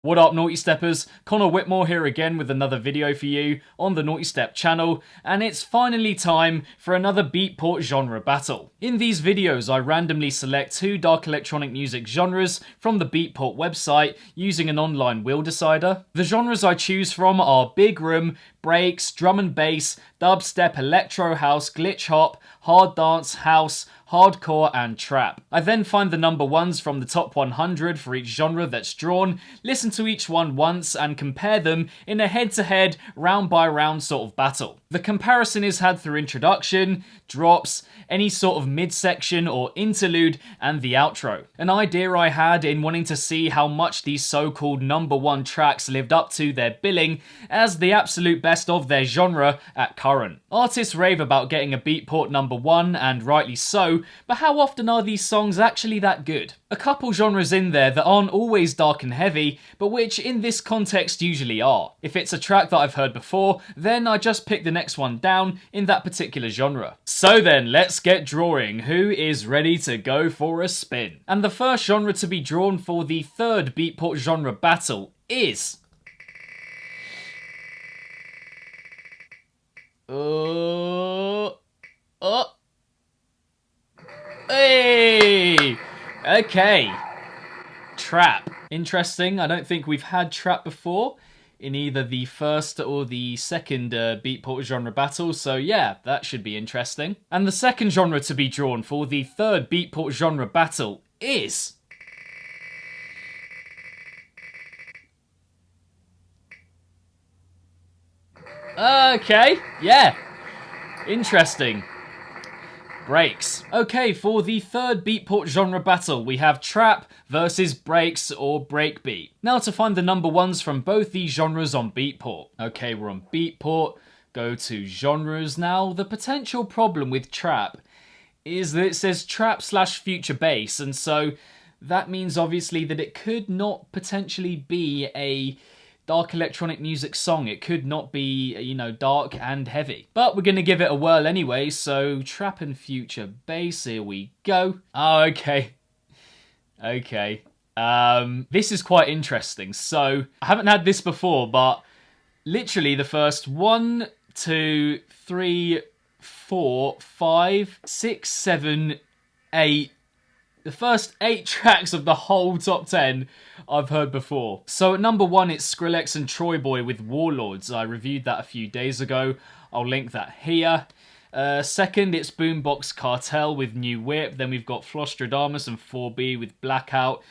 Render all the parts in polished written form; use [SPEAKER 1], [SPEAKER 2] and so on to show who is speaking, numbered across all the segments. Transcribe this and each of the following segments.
[SPEAKER 1] What up, Naughty Steppers? Connor Whitmore here again with another video for you on the Nawtystep channel, and it's finally time for another Beatport genre battle. In these videos, I randomly select two dark electronic music genres from the Beatport website using an online wheel decider. The genres I choose from are big room, breaks, drum and bass, dubstep, electro house, glitch hop, hard dance, house, hardcore, and trap. I then find the number ones from the top 100 for each genre that's drawn, listen to each one once, and compare them in a head-to-head, round-by-round sort of battle. The comparison is had through introduction, drops, any sort of midsection or interlude, and the outro. An idea I had in wanting to see how much these so-called number one tracks lived up to their billing as the absolute best of their genre at current. Artists rave about getting a Beatport number one, and rightly so, but how often are these songs actually that good? A couple genres in there that aren't always dark and heavy, but which in this context usually are. If it's a track that I've heard before, then I just pick the next one down in that particular genre. So then, let's get drawing. Who is ready to go for a spin? And the first genre to be drawn for the third Beatport genre battle is... Hey! Okay. Trap. Interesting. I don't think we've had trap before in either the first or the second Beatport genre battle, so yeah, that should be interesting. And the second genre to be drawn for the third Beatport genre battle is... Okay, yeah. Interesting. Breaks. Okay, for the third Beatport genre battle, we have trap versus breaks or breakbeat. Now to find the number ones from both these genres on Beatport. Okay, we're on Beatport. Go to genres now. The potential problem with trap is that it says trap/future bass, and so that means obviously that it could not potentially be a dark electronic music song. It could not be, you know, dark and heavy. But we're going to give it a whirl anyway, so trap and future bass, here we go. Oh, okay. Okay. This is quite interesting. So, I haven't had this before, but literally the first 1, 2, 3, 4, 5, 6, 7, 8... The first 8 tracks of the whole top 10 I've heard before. So at number 1 it's Skrillex and Troy Boy with Warlords. I reviewed that a few days ago. I'll link that here. Second it's Boombox Cartel with New Whip. Then we've got Flostradamus and 4B with Blackout.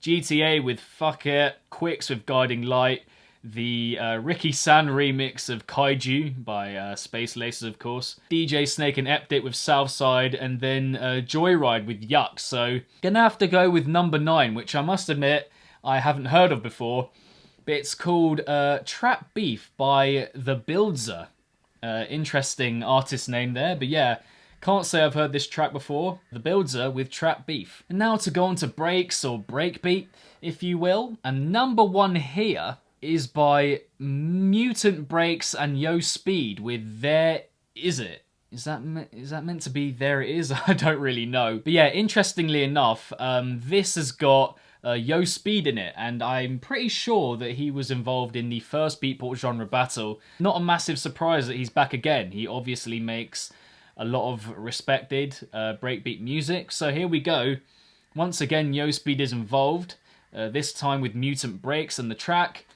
[SPEAKER 1] GTA with Fuck It. Quicks with Guiding Light. The Ricky San remix of Kaiju by Space Laces, of course. DJ Snake and Eptic with Southside, and then Joyride with Yuck. So, gonna have to go with number 9, which I must admit I haven't heard of before. But it's called Trap Beef by The Builder. Interesting artist name there, but yeah, can't say I've heard this track before. The Builder with Trap Beef. And now to go on to breaks or breakbeat, if you will. And number 1 here is by Mutant Breaks and Yo Speed with There Is It. Is that meant to be There It Is? I don't really know. But yeah, interestingly enough, this has got Yo Speed in it, and I'm pretty sure that he was involved in the first Beatport genre battle. Not a massive surprise that he's back again. He obviously makes a lot of respected breakbeat music. So here we go. Once again, Yo Speed is involved, this time with Mutant Breaks, and the track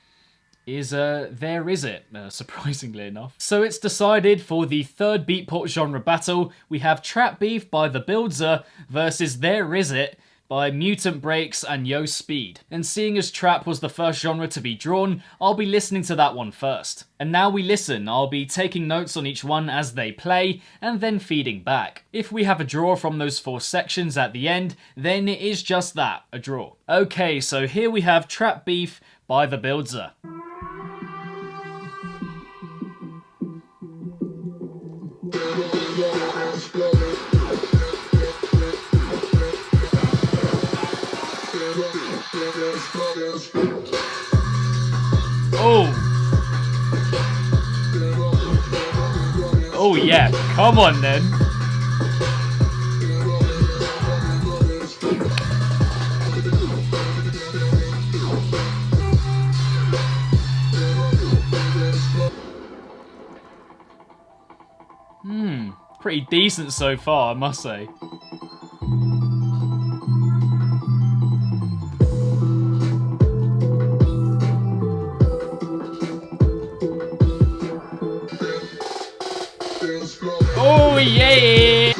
[SPEAKER 1] is There Is It, surprisingly enough. So it's decided for the third Beatport genre battle, we have Trap Beef by The Builder versus There Is It by Mutant Breaks and Yo Speed. And seeing as trap was the first genre to be drawn, I'll be listening to that one first. And now we listen, I'll be taking notes on each one as they play, and then feeding back. If we have a draw from those 4 sections at the end, then it is just that, a draw. Okay, so here we have Trap Beef by The Builder. Oh! Oh yeah, come on then! Pretty decent so far, I must say. Oh yeah!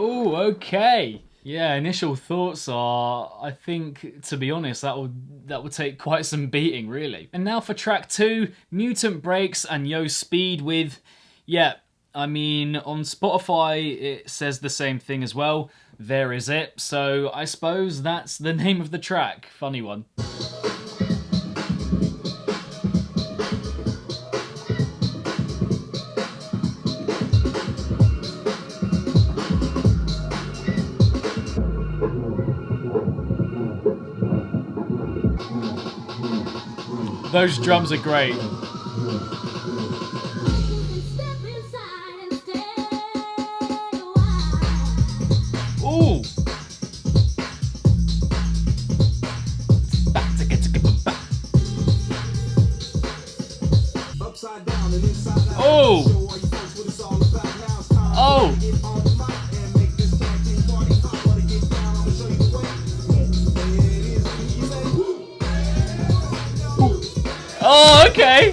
[SPEAKER 1] Oh, okay. Yeah, initial thoughts are, I think, to be honest, that would take quite some beating, really. And now for track 2, Mutant Breaks and Yo Speed with, yeah, I mean, on Spotify it says the same thing as well. There is it. So I suppose that's the name of the track. Funny one. Those drums are great. Ooh. Oh. Oh. Oh, okay.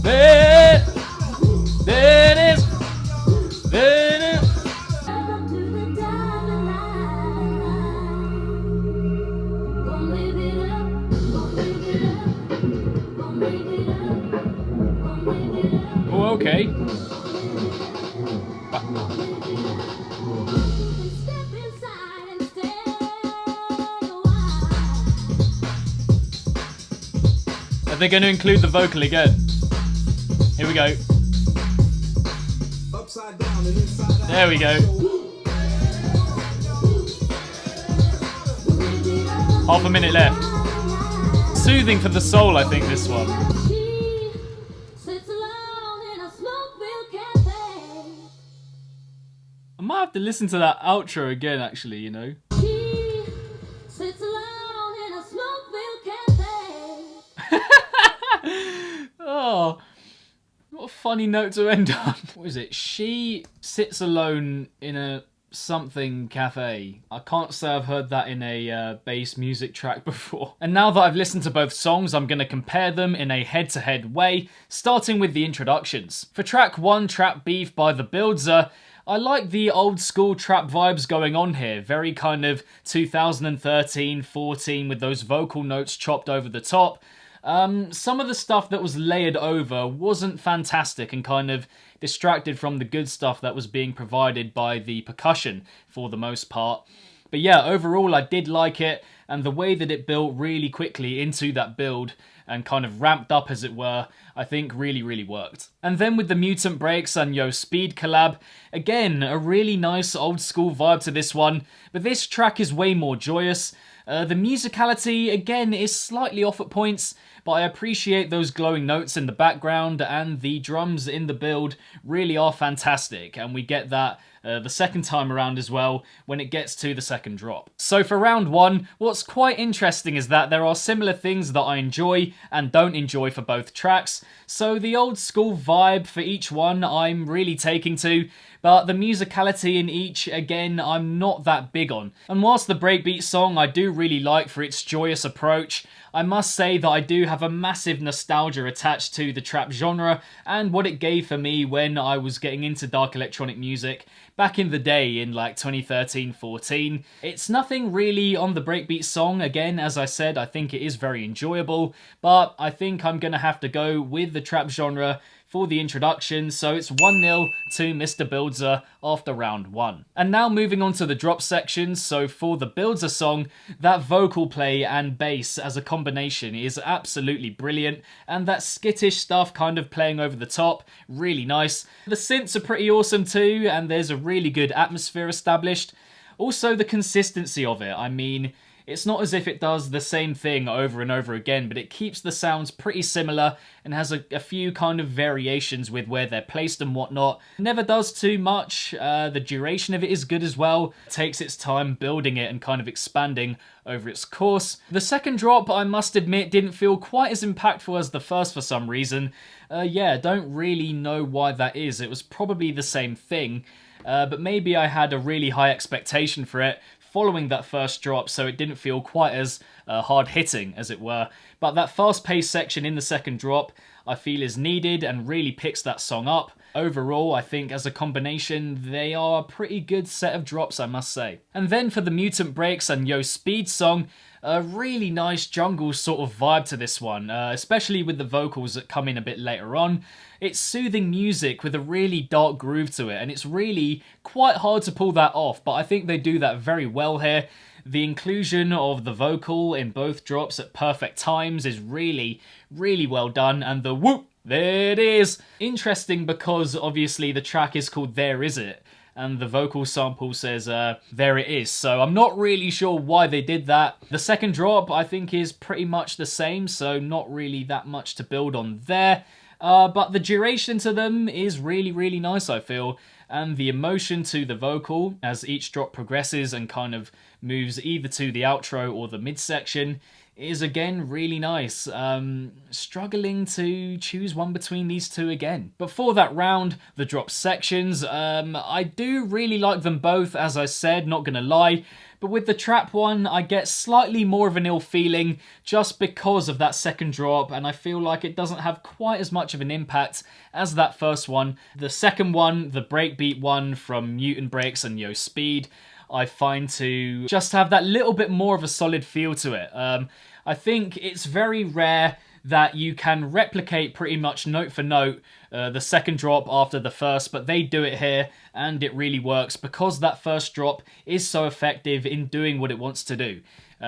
[SPEAKER 1] There it is. There it is. Oh, okay. Are they going to include the vocal again? Here we go. There we go. Half a minute left. Soothing for the soul, I think, this one. I might have to listen to that outro again, actually, you know. Oh, what a funny note to end on. What is it? She sits alone in a something cafe. I can't say I've heard that in a bass music track before. And now that I've listened to both songs, I'm going to compare them in a head-to-head way, starting with the introductions. For track 1, Trap Beef by The Builder, I like the old school trap vibes going on here, very kind of 2013, 14 with those vocal notes chopped over the top. Some of the stuff that was layered over wasn't fantastic and kind of distracted from the good stuff that was being provided by the percussion for the most part. But yeah, overall I did like it, and the way that it built really quickly into that build and kind of ramped up, as it were, I think really worked. And then with the Mutant Breaks and Yo Speed collab, again, a really nice old school vibe to this one, but this track is way more joyous. The musicality, again, is slightly off at points, but I appreciate those glowing notes in the background, and the drums in the build really are fantastic, and we get that the second time around as well when it gets to the second drop. So for round 1, what's quite interesting is that there are similar things that I enjoy and don't enjoy for both tracks, so the old school vibe for each one I'm really taking to, but the musicality in each, again, I'm not that big on. And whilst the breakbeat song I do really like for its joyous approach, I must say that I do have a massive nostalgia attached to the trap genre and what it gave for me when I was getting into dark electronic music back in the day in like 2013-14. It's nothing really on the breakbeat song. Again, as I said, I think it is very enjoyable, but I think I'm gonna have to go with the trap genre for the introduction, so it's 1-0 to Mr. Builder after round 1. And now moving on to the drop sections, so for the Builder song, that vocal play and bass as a combination is absolutely brilliant, and that skittish stuff kind of playing over the top, really nice. The synths are pretty awesome too, and there's a really good atmosphere established. Also the consistency of it, I mean, It's not as if it does the same thing over and over again, but it keeps the sounds pretty similar and has a few kind of variations with where they're placed and whatnot. Never does too much. The duration of it is good as well. It takes its time building it and kind of expanding over its course. The second drop, I must admit, didn't feel quite as impactful as the first for some reason. Yeah, don't really know why that is. It was probably the same thing, but maybe I had a really high expectation for it following that first drop, so it didn't feel quite as hard-hitting, as it were. But that fast-paced section in the second drop, I feel is needed and really picks that song up. Overall, I think as a combination, they are a pretty good set of drops, I must say. And then for the Mutant Breaks and Yo Speed song, a really nice jungle sort of vibe to this one, especially with the vocals that come in a bit later on. It's soothing music with a really dark groove to it, and it's really quite hard to pull that off, but I think they do that very well here. The inclusion of the vocal in both drops at perfect times is really, really well done, and the whoop, there it is. Interesting because obviously the track is called There Is It, and the vocal sample says, there it is. So I'm not really sure why they did that. The second drop, I think, is pretty much the same, so not really that much to build on there. But the duration to them is really, really nice, I feel. And the emotion to the vocal as each drop progresses and kind of moves either to the outro or the midsection is again really nice. Struggling to choose one between these two again. But for that round, the drop sections, I do really like them both, as I said, not gonna lie. But with the trap one, I get slightly more of an ill feeling just because of that second drop, and I feel like it doesn't have quite as much of an impact as that first one. The second one, the breakbeat one from Mutant Breaks and Yo Speed, I find to just have that little bit more of a solid feel to it. I think it's very rare that you can replicate pretty much note for note the second drop after the first, but they do it here and it really works because that first drop is so effective in doing what it wants to do.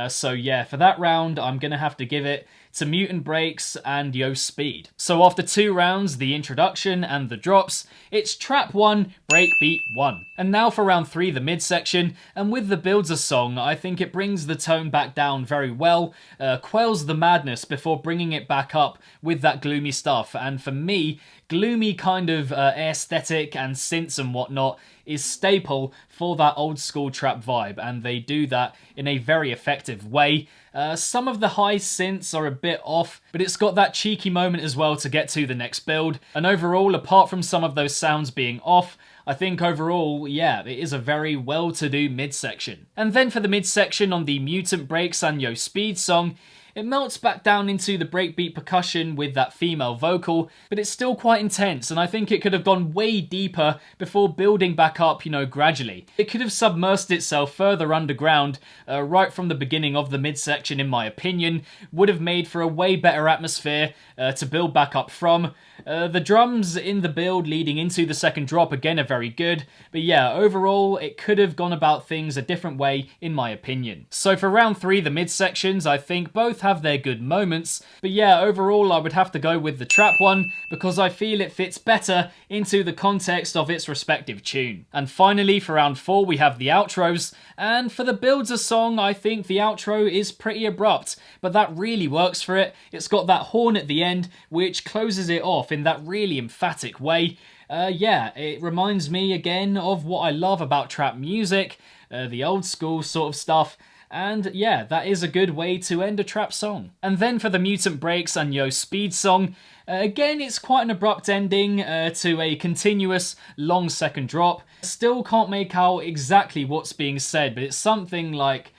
[SPEAKER 1] So yeah, for that round, I'm going to have to give it to Mutant Breaks and Yo Speed. So after 2 rounds, the introduction and the drops, it's Trap 1, Breakbeat 1. And now for round 3, the midsection, and with the Builds a Song, I think it brings the tone back down very well, quells the madness before bringing it back up with that gloomy stuff, and for me, gloomy kind of aesthetic and synths and whatnot is staple for that old school trap vibe, and they do that in a very effective way. Some of the high synths are a bit off, but it's got that cheeky moment as well to get to the next build. And overall, apart from some of those sounds being off, I think overall, yeah, it is a very well-to-do midsection. And then for the midsection on the Mutant Breaks and Yo Speed song, it melts back down into the breakbeat percussion with that female vocal, but it's still quite intense, and I think it could have gone way deeper before building back up, you know, gradually. It could have submersed itself further underground right from the beginning of the midsection, in my opinion, would have made for a way better atmosphere to build back up from. The drums in the build leading into the second drop again are very good, but yeah, overall it could have gone about things a different way in my opinion. So for round 3, the midsections, I think both have their good moments, but yeah, overall I would have to go with the trap one because I feel it fits better into the context of its respective tune. And finally for round 4 we have the outros, and for the Builds a Song I think the outro is pretty abrupt, but that really works for it. It's got that horn at the end which closes it off in that really emphatic way. Yeah, it reminds me again of what I love about trap music, the old school sort of stuff, and yeah, that is a good way to end a trap song. And then for the Mutant Breaks and Yo Speed song, again it's quite an abrupt ending to a continuous long second drop. Still can't make out exactly what's being said, but it's something like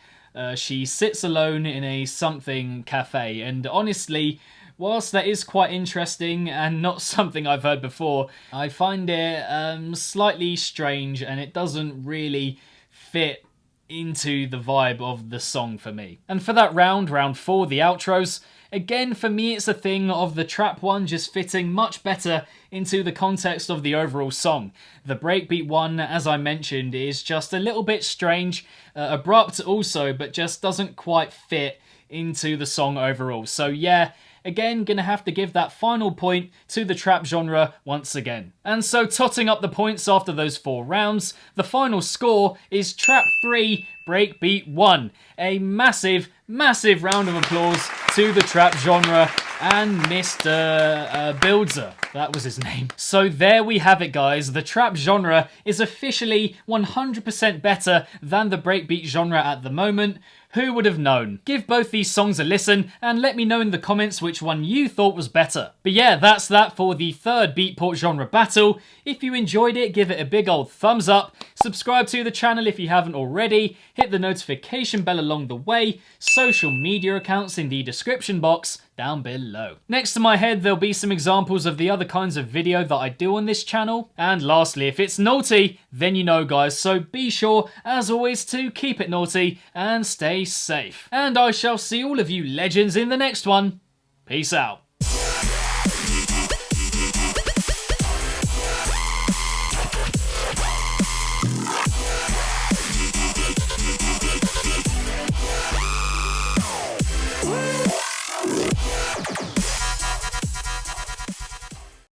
[SPEAKER 1] she sits alone in a something cafe, and honestly, whilst that is quite interesting and not something I've heard before, I find it slightly strange and it doesn't really fit into the vibe of the song for me. And for that round 4, the outros, again for me it's a thing of the trap one just fitting much better into the context of the overall song. The breakbeat one, as I mentioned, is just a little bit strange, abrupt also, but just doesn't quite fit into the song overall. So yeah, again, gonna have to give that final point to the trap genre once again. And so totting up the points after those 4 rounds, the final score is Trap 3, Breakbeat 1. A massive, massive round of applause to the trap genre and Mr. Builder. That was his name. So there we have it, guys. The trap genre is officially 100% better than the breakbeat genre at the moment. Who would have known? Give both these songs a listen and let me know in the comments which one you thought was better. But yeah, that's that for the 3rd Beatport genre battle. If you enjoyed it, give it a big old thumbs up. Subscribe to the channel if you haven't already. Hit the notification bell along the way. Social media accounts in the description box down below. Next to my head, there'll be some examples of the other kinds of video that I do on this channel. And lastly, if it's naughty, then you know, guys. So be sure, as always, to keep it naughty and stay safe. And I shall see all of you legends in the next one. Peace out.